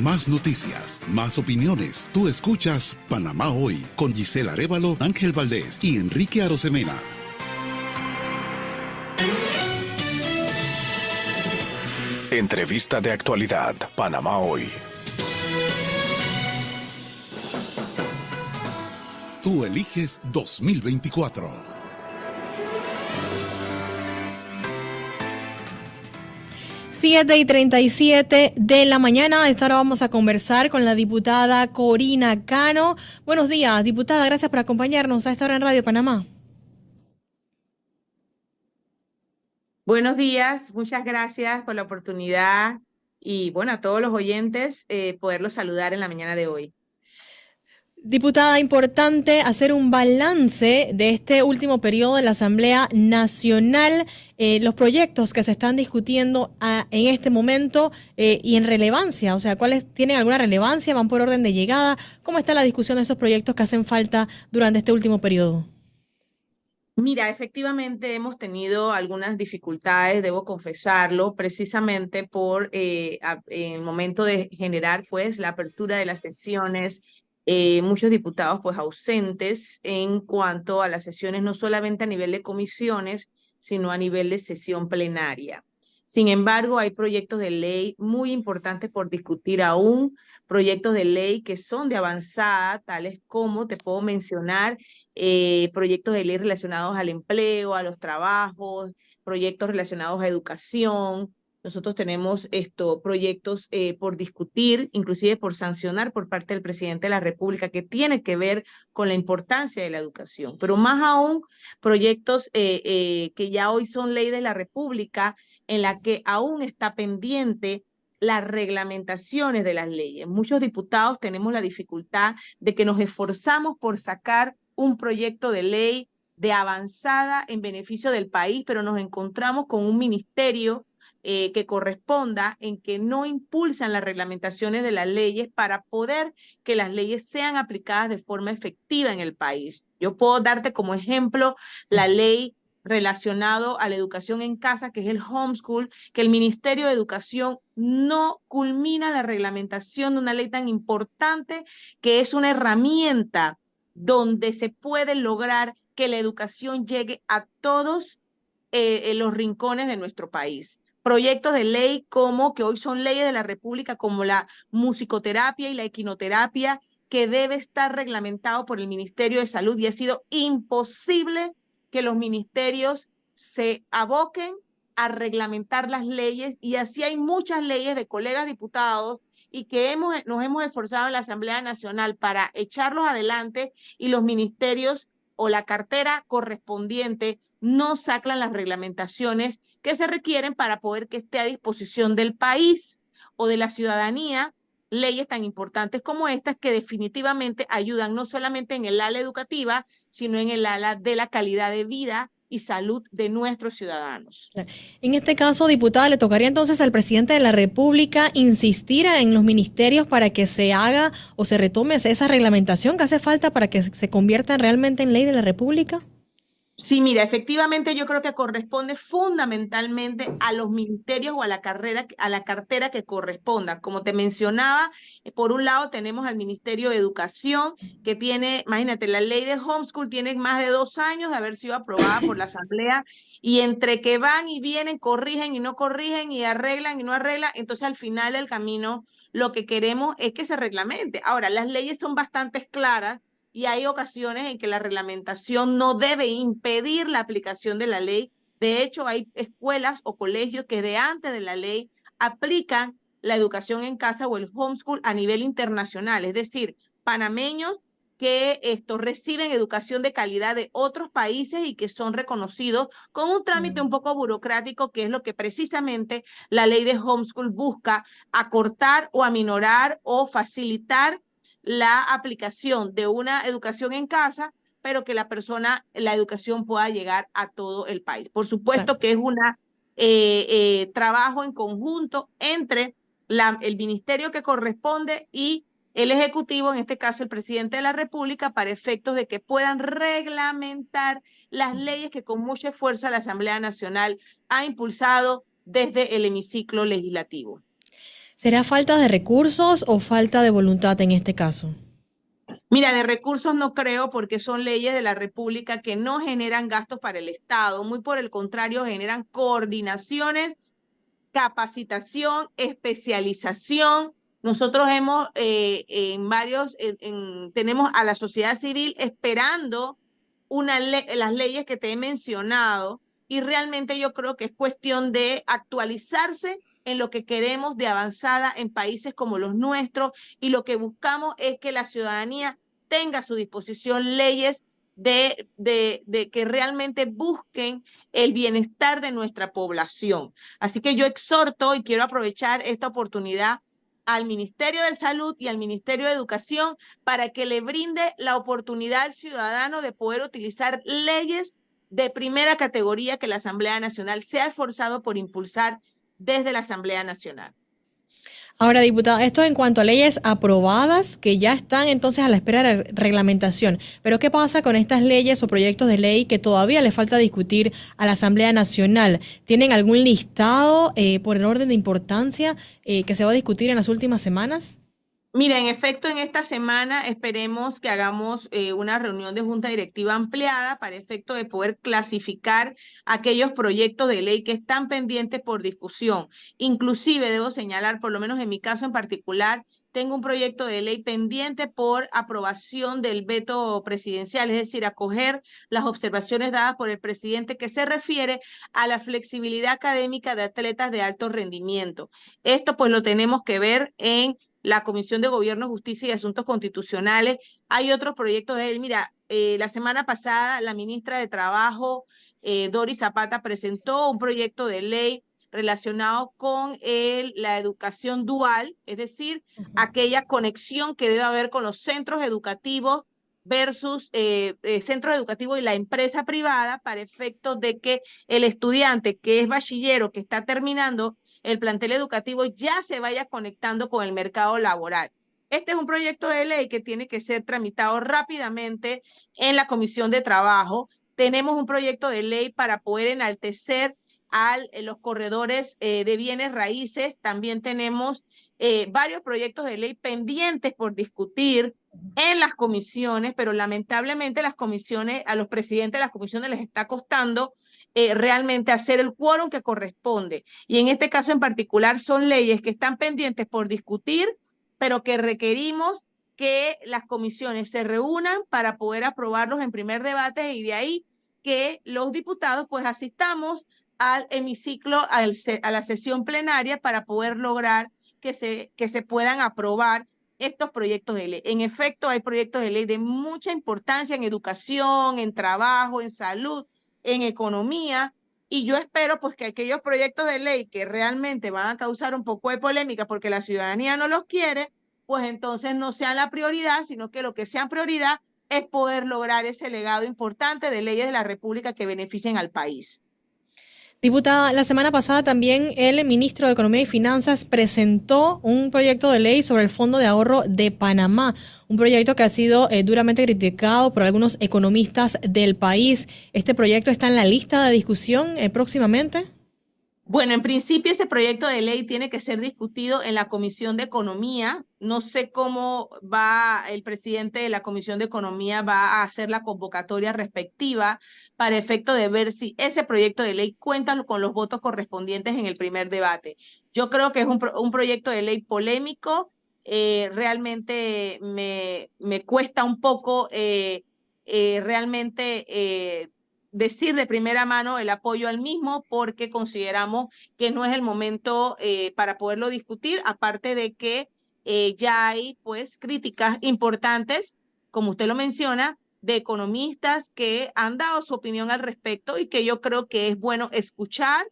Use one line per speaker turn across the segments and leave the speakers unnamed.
Más noticias, más opiniones. Tú escuchas Panamá Hoy con Gisela Arévalo, Ángel Valdés y Enrique Arosemena.
Entrevista de actualidad, Panamá Hoy.
Tú eliges 2024.
7:37 de la mañana. A esta hora vamos a conversar con la diputada Corina Cano. Buenos días, diputada. Gracias por acompañarnos a esta hora en Radio Panamá.
Buenos días, muchas gracias por la oportunidad y bueno, a todos los oyentes poderlos saludar en la mañana de hoy.
Diputada, importante hacer un balance de este último periodo de la Asamblea Nacional, los proyectos que se están discutiendo en este momento y en relevancia, o sea, ¿cuáles tienen alguna relevancia? ¿Van por orden de llegada? ¿Cómo está la discusión de esos proyectos que hacen falta durante este último periodo?
Mira, efectivamente hemos tenido algunas dificultades, debo confesarlo, precisamente por en el momento de generar pues la apertura de las sesiones, muchos diputados pues ausentes en cuanto a las sesiones, no solamente a nivel de comisiones, sino a nivel de sesión plenaria. Sin embargo, hay proyectos de ley muy importantes por discutir aún, proyectos de ley que son de avanzada, tales como te puedo mencionar proyectos de ley relacionados al empleo, a los trabajos, proyectos relacionados a educación. Nosotros tenemos proyectos por discutir, inclusive por sancionar por parte del presidente de la República, que tiene que ver con la importancia de la educación. Pero más aún, proyectos que ya hoy son ley de la República, en la que aún está pendiente las reglamentaciones de las leyes. Muchos diputados tenemos la dificultad de que nos esforzamos por sacar un proyecto de ley de avanzada en beneficio del país, pero nos encontramos con un ministerio que corresponda en que no impulsan las reglamentaciones de las leyes para poder que las leyes sean aplicadas de forma efectiva en el país. Yo puedo darte como ejemplo la ley relacionado a la educación en casa, que es el homeschool, que el Ministerio de Educación no culmina la reglamentación de una ley tan importante que es una herramienta donde se puede lograr que la educación llegue a todos los rincones de nuestro país. Proyectos de ley como que hoy son leyes de la República, como la musicoterapia y la equinoterapia, que debe estar reglamentado por el Ministerio de Salud, y ha sido imposible que los ministerios se aboquen a reglamentar las leyes, y así hay muchas leyes de colegas diputados y que nos hemos esforzado en la Asamblea Nacional para echarlos adelante, y los ministerios o la cartera correspondiente no sacan las reglamentaciones que se requieren para poder que esté a disposición del país o de la ciudadanía leyes tan importantes como estas, que definitivamente ayudan no solamente en el ala educativa, sino en el ala de la calidad de vida y salud de nuestros ciudadanos.
En este caso, diputada, le tocaría entonces al presidente de la República insistir en los ministerios para que se haga o se retome esa reglamentación que hace falta para que se convierta realmente en ley de la República.
Sí, mira, efectivamente yo creo que corresponde fundamentalmente a los ministerios o a la cartera que corresponda. Como te mencionaba, por un lado tenemos al Ministerio de Educación, que tiene, imagínate, la ley de homeschool tiene más de 2 años de haber sido aprobada por la Asamblea, y entre que van y vienen, corrigen y no corrigen, y arreglan y no arreglan, entonces al final del camino lo que queremos es que se reglamente. Ahora, las leyes son bastante claras, y hay ocasiones en que la reglamentación no debe impedir la aplicación de la ley. De hecho, hay escuelas o colegios que de antes de la ley aplican la educación en casa o el homeschool a nivel internacional, es decir, panameños que reciben educación de calidad de otros países y que son reconocidos con un trámite un poco burocrático, que es lo que precisamente la ley de homeschool busca: acortar o aminorar o facilitar la aplicación de una educación en casa, pero que la educación pueda llegar a todo el país. Por supuesto que es un trabajo en conjunto entre el ministerio que corresponde y el Ejecutivo, en este caso el presidente de la República, para efectos de que puedan reglamentar las leyes que con mucha fuerza la Asamblea Nacional ha impulsado desde el hemiciclo legislativo.
¿Será falta de recursos o falta de voluntad en este caso?
Mira, de recursos no creo porque son leyes de la República que no generan gastos para el Estado, muy por el contrario, generan coordinaciones, capacitación, especialización. Nosotros hemos tenemos a la sociedad civil esperando las leyes que te he mencionado y realmente yo creo que es cuestión de actualizarse en lo que queremos de avanzada en países como los nuestros y lo que buscamos es que la ciudadanía tenga a su disposición leyes de que realmente busquen el bienestar de nuestra población. Así que yo exhorto y quiero aprovechar esta oportunidad al Ministerio de Salud y al Ministerio de Educación para que le brinde la oportunidad al ciudadano de poder utilizar leyes de primera categoría que la Asamblea Nacional se ha esforzado por impulsar desde la Asamblea Nacional.
Ahora, diputada, esto en cuanto a leyes aprobadas que ya están entonces a la espera de reglamentación. Pero ¿qué pasa con estas leyes o proyectos de ley que todavía le falta discutir a la Asamblea Nacional? ¿Tienen algún listado por el orden de importancia que se va a discutir en las últimas semanas?
Mira, en efecto, en esta semana esperemos que hagamos una reunión de junta directiva ampliada para efecto de poder clasificar aquellos proyectos de ley que están pendientes por discusión. Inclusive, debo señalar, por lo menos en mi caso en particular, tengo un proyecto de ley pendiente por aprobación del veto presidencial, es decir, acoger las observaciones dadas por el presidente que se refiere a la flexibilidad académica de atletas de alto rendimiento. Esto pues lo tenemos que ver en la Comisión de Gobierno, Justicia y Asuntos Constitucionales. Hay otros proyectos de él. Mira, la semana pasada la ministra de Trabajo, Doris Zapata, presentó un proyecto de ley relacionado con la educación dual, es decir, aquella conexión que debe haber con los centros educativos versus centros educativos y la empresa privada para efectos de que el estudiante que es bachillero, que está terminando el plantel educativo, ya se vaya conectando con el mercado laboral. Este es un proyecto de ley que tiene que ser tramitado rápidamente en la Comisión de Trabajo. Tenemos un proyecto de ley para poder enaltecer a los corredores de bienes raíces. También tenemos varios proyectos de ley pendientes por discutir en las comisiones, pero lamentablemente las comisiones, a los presidentes de las comisiones les está costando realmente hacer el quórum que corresponde. Y en este caso en particular son leyes que están pendientes por discutir, pero que requerimos que las comisiones se reúnan para poder aprobarlos en primer debate y de ahí que los diputados pues asistamos al hemiciclo, a la sesión plenaria para poder lograr que se puedan aprobar estos proyectos de ley. En efecto, hay proyectos de ley de mucha importancia en educación, en trabajo, en salud, en economía, y yo espero pues que aquellos proyectos de ley que realmente van a causar un poco de polémica porque la ciudadanía no los quiere, pues entonces no sean la prioridad, sino que lo que sea prioridad es poder lograr ese legado importante de leyes de la República que beneficien al país.
Diputada, la semana pasada también el ministro de Economía y Finanzas presentó un proyecto de ley sobre el Fondo de Ahorro de Panamá, un proyecto que ha sido duramente criticado por algunos economistas del país. ¿Este proyecto está en la lista de discusión próximamente?
Bueno, en principio ese proyecto de ley tiene que ser discutido en la Comisión de Economía. No sé cómo va el presidente de la Comisión de Economía va a hacer la convocatoria respectiva para efecto de ver si ese proyecto de ley cuenta con los votos correspondientes en el primer debate. Yo creo que es un proyecto de ley polémico. Realmente me cuesta un poco realmente decir de primera mano el apoyo al mismo porque consideramos que no es el momento para poderlo discutir, aparte de que ya hay pues críticas importantes, como usted lo menciona, de economistas que han dado su opinión al respecto y que yo creo que es bueno escuchar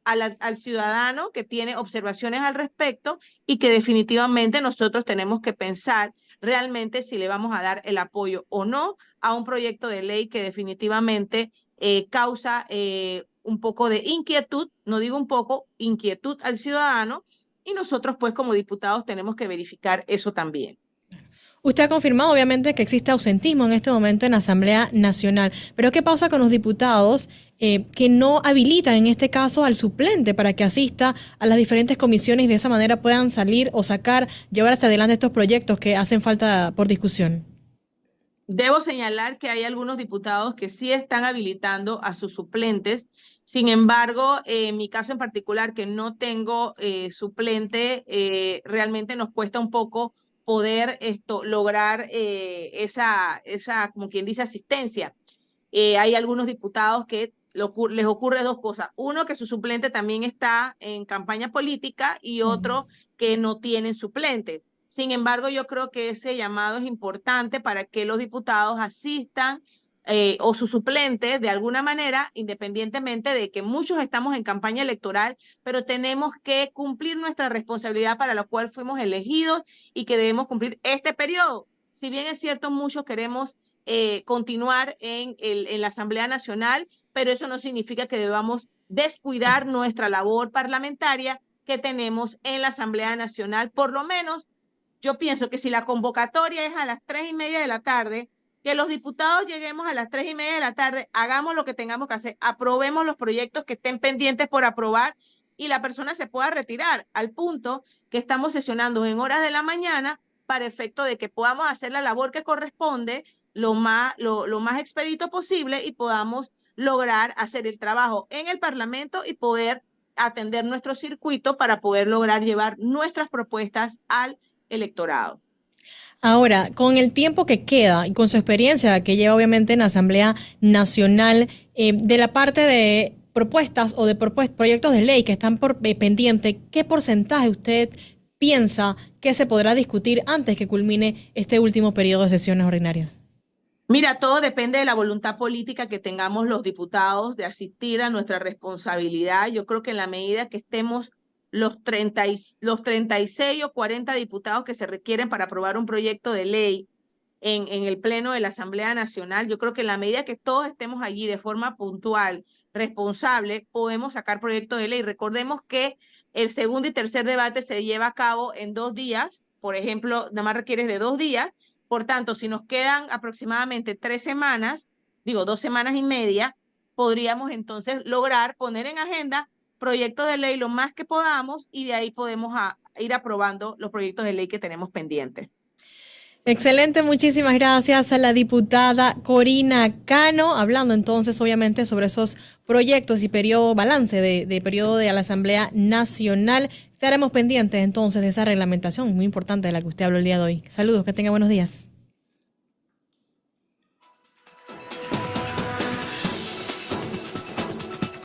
al ciudadano que tiene observaciones al respecto y que definitivamente nosotros tenemos que pensar realmente si le vamos a dar el apoyo o no a un proyecto de ley que definitivamente causa un poco de inquietud, no digo un poco, inquietud al ciudadano y nosotros pues como diputados tenemos que verificar eso también.
Usted ha confirmado, obviamente, que existe ausentismo en este momento en la Asamblea Nacional, pero ¿qué pasa con los diputados que no habilitan, en este caso, al suplente para que asista a las diferentes comisiones y de esa manera puedan salir o sacar, llevar hacia adelante estos proyectos que hacen falta por discusión?
Debo señalar que hay algunos diputados que sí están habilitando a sus suplentes. Sin embargo, en mi caso en particular, que no tengo suplente, realmente nos cuesta un poco poder lograr como quien dice, asistencia. Hay algunos diputados que les ocurre dos cosas. Uno, que su suplente también está en campaña política y otro, que no tienen suplente. Sin embargo, yo creo que ese llamado es importante para que los diputados asistan o sus suplentes de alguna manera, independientemente de que muchos estamos en campaña electoral, pero tenemos que cumplir nuestra responsabilidad para la cual fuimos elegidos y que debemos cumplir este periodo. Si bien es cierto, muchos queremos continuar en la Asamblea Nacional, pero eso no significa que debamos descuidar nuestra labor parlamentaria que tenemos en la Asamblea Nacional. Por lo menos, yo pienso que si la convocatoria es a las 3:30 de la tarde, que los diputados lleguemos a las 3:30 de la tarde, hagamos lo que tengamos que hacer, aprobemos los proyectos que estén pendientes por aprobar y la persona se pueda retirar, al punto que estamos sesionando en horas de la mañana para efecto de que podamos hacer la labor que corresponde lo más expedito posible y podamos lograr hacer el trabajo en el Parlamento y poder atender nuestro circuito para poder lograr llevar nuestras propuestas al electorado.
Ahora, con el tiempo que queda y con su experiencia que lleva obviamente en la Asamblea Nacional, de la parte de propuestas o de proyectos de ley que están pendientes, ¿qué porcentaje usted piensa que se podrá discutir antes que culmine este último periodo de sesiones ordinarias?
Mira, todo depende de la voluntad política que tengamos los diputados de asistir a nuestra responsabilidad. Yo creo que en la medida que estemos los 36 o 40 diputados que se requieren para aprobar un proyecto de ley en el Pleno de la Asamblea Nacional, yo creo que en la medida que todos estemos allí de forma puntual, responsable, podemos sacar proyectos de ley. Recordemos que el segundo y tercer debate se lleva a cabo en 2 días, por ejemplo, nada más requieres de 2 días. Por tanto, si nos quedan aproximadamente 3 semanas, 2 semanas y media, podríamos entonces lograr poner en agenda proyectos de ley lo más que podamos y de ahí podemos ir aprobando los proyectos de ley que tenemos pendientes.
Excelente, muchísimas gracias a la diputada Corina Cano, hablando entonces obviamente sobre esos proyectos y balance de periodo de la Asamblea Nacional. Estaremos pendientes entonces de esa reglamentación muy importante de la que usted habló el día de hoy. Saludos, que tenga buenos días.